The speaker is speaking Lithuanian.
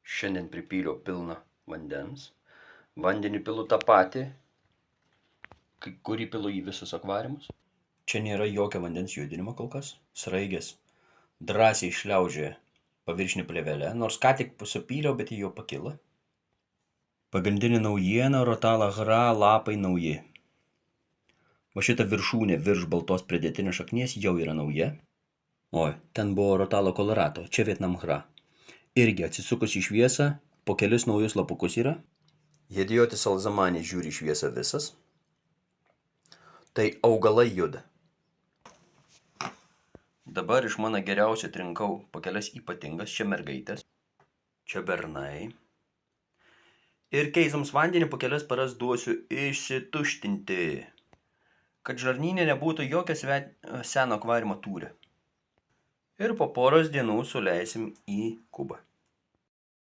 Šiandien pripyliau pilną vandens. Vandenį pilu tą patį, kurį pilu į visus akvariumus. Čia nėra jokio vandens judinimo kol kas. Sraigės drąsiai šliaužia paviršinė plėvelė, nors ką tik supyliau, bet jį jau pakilo. Pagrindinė naujiena - Rotala hra lapai nauji. Va šita viršūnė virš baltos pridėtinės šaknies jau yra nauja. Oi, ten buvo Rotala Colorado, čia Vietnam hra. Irgi atsisukus į šviesą, po kelis naujus lapukus yra. Hediotis alzamanis žiūri į šviesą visas. Tai augalai juda. Dabar iš mano geriausiai atrinkau po kelias ypatingas, čia mergaitės, čia bernai. Ir keisdams vandenį po kelias paras duosiu išsituštinti, kad žarnyne nebūtų jokio seno akvariumo tūrio. Ir po poros dienų suleisim į kubą.